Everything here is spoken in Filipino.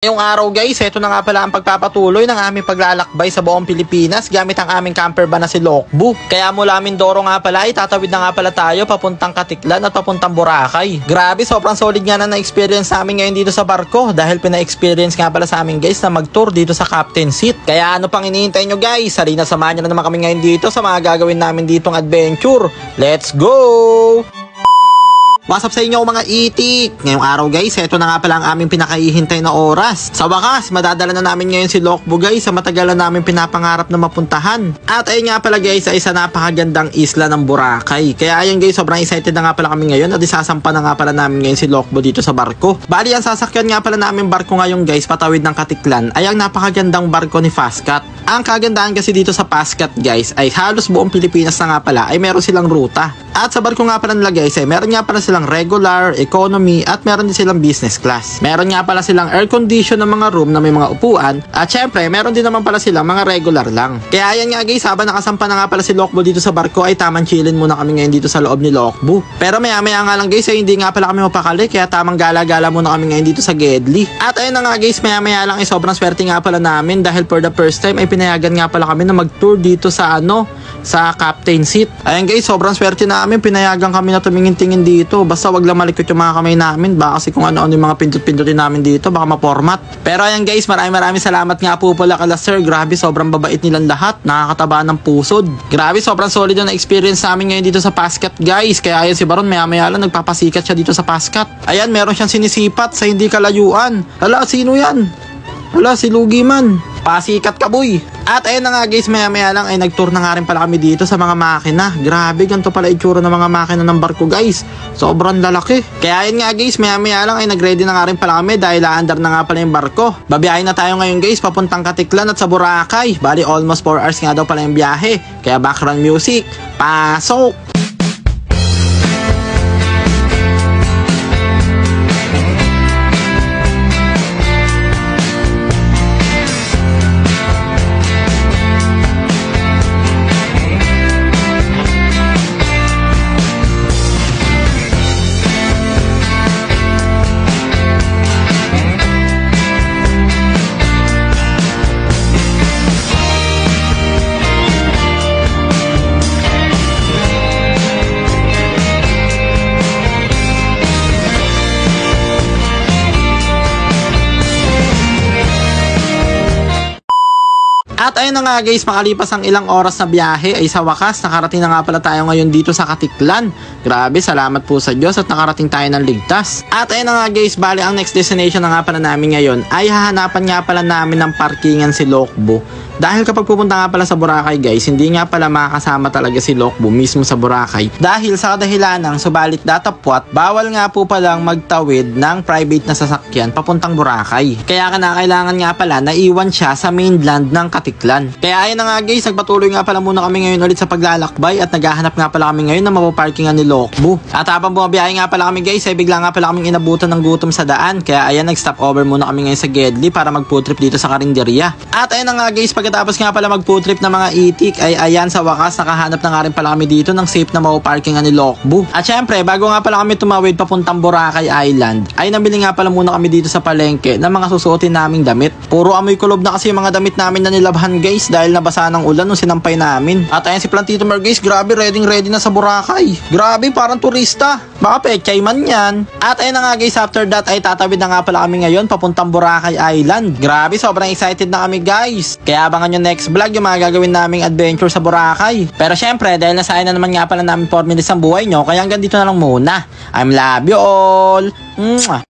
Ngayong araw guys, ito na nga pala ang pagpapatuloy ng aming paglalakbay sa buong Pilipinas gamit ang aming camper van na si Lokbu. Kaya mula Mindoro nga pala ay tatawid na nga pala tayo papuntang Katiklan at papuntang Boracay. Grabe, sobrang solid nga na na-experience namin ngayon dito sa barko dahil pina-experience nga pala sa amin guys na mag-tour dito sa captain seat. Kaya ano pang iniintay nyo guys? Halina, samahan nyo na naman kami ngayon dito sa mga gagawin namin ditong adventure. Let's go! What's up sa inyo mga itik? Ngayong araw guys, ito na nga pala ang aming pinakaihintay na oras. Sa wakas, madadala na namin ngayon si Lokbu guys sa matagal na namin pinapangarap na mapuntahan. At ayun nga pala guys, ay isa napakagandang isla ng Boracay. Kaya ayun guys, sobrang excited na nga pala kami ngayon at isasampa na nga pala namin ngayon si Lokbu dito sa barko. Bali, ang sasakyan nga pala namin barko ngayon guys, patawid ng Katiklan, ay ang napakagandang barko ni Fastcat. Ang kagandahan kasi dito sa Fastcat guys, ay halos buong Pilipinas na nga pala ay meron silang ruta. At sa barko nga pala nila guys, ay meron nga pala silang regular, economy, at meron din silang business class. Meron nga pala silang air condition na mga room na may mga upuan, at syempre meron din naman pala silang mga regular lang. Kaya ayan nga guys, habang nakasampa na nga pala si Lokbu dito sa barko ay tamang chillin muna kami ngayon dito sa loob ni Lokbu. Pero maya nga lang guys ay hindi nga pala kami mapakali, kaya tamang gala-gala muna kami ngayon dito sa Gedli. At ayun na nga guys, maya lang ay sobrang swerte nga pala namin dahil for the first time ay pinayagan nga pala kami na mag-tour dito sa sa captain seat. Ayun guys, sobrang swerte namin, pinayagan kami na tumingin-tingin dito. Basta wag lang malikot yung mga kamay namin, baka kasi kung ano-ano yung mga pindot-pindotin namin dito, baka ma-format. Pero ayan guys, maraming salamat nga po pala kala sir. Grabe, sobrang babait nilang lahat, nakakataba ng pusod. Grabe, sobrang solid yung experience namin ngayon dito sa Fastcat guys. Kaya ayan si Baron, maya lang nagpapasikat siya dito sa Fastcat. Ayan, meron siyang sinisipat sa hindi kalayuan. Hala, sino yan? Hala, si Lugi man. Pasikat ka boy. At ayun na nga guys, maya lang ay nag-tour na nga rin pala kami dito sa mga makina. Grabe, ganito pala itsura ng mga makina ng barko guys. Sobrang lalaki. Kaya ayun nga guys, maya lang ay nag-ready na nga rin pala kami dahil aandar na nga pala yung barko. Babiyahin na tayo ngayon guys papuntang Katiklan at sa Boracay. Bali almost 4 hours nga daw pala yung biyahe. Kaya background music, pasok! At ayun na nga guys, makalipas ang ilang oras na biyahe ay sa wakas nakarating na nga pala tayo ngayon dito sa Katiklan. Grabe, salamat po sa Diyos at nakarating tayo ng ligtas. At ayun na nga guys, bali ang next destination na nga pala namin ngayon ay hahanapan nga pala namin ng parkingan si Lokbu. Dahil kapag pupunta nga pala sa Boracay guys, hindi nga pala makakasama talaga si Lokbu mismo sa Boracay. Dahil sa kadahilanang subalit datapwat, bawal nga po palang magtawid ng private na sasakyan papuntang Boracay. Kaya kailangan nga pala na iwan siya sa mainland ng Katiklan. Kaya ayun na nga guys, nagpatuloy nga pala muna kami ngayon ulit sa paglalakbay at naghahanap nga pala kami ngayon na mapaparkingan ni Lokbu. At habang bumabiyahe nga pala kami guys, ay bigla nga pala kaming inabutan ng gutom sa daan. Kaya ayan, nag-stop over muna kami ngayon sa Gedli para mag-food trip dito sa Carinderia. At ayun na nga guys, pagkatapos nga pala mag-food trip ng mga itik ay ayan sa wakas nakahanap na nga rin pala kami dito ng safe na mapaparkingan ni Lokbu. At syempre, bago nga pala kami tumawid papuntang Boracay Island, ay nabili nga pala muna kami dito sa palengke ng mga susuotin naming damit. Puro amoy kulob na kasi yung mga damit namin na nilabhan guys dahil nabasa ng ulan nung sinampay namin. At ayan si Plantito Mer guys, grabe, ready na sa Boracay. Grabe, parang turista. Baka pechay man yan. At ayun na nga guys, after that ay tatawid na nga pala kami ngayon papuntang Boracay Island. Grabe, sobrang excited na kami guys. Kaya abangan nyo next vlog yung mga gagawin naming adventure sa Boracay. Pero syempre, dahil nasayang na naman nga pala namin 4 minutes ang buhay nyo, kaya hanggang dito na lang muna. I'm love you all. Mwah.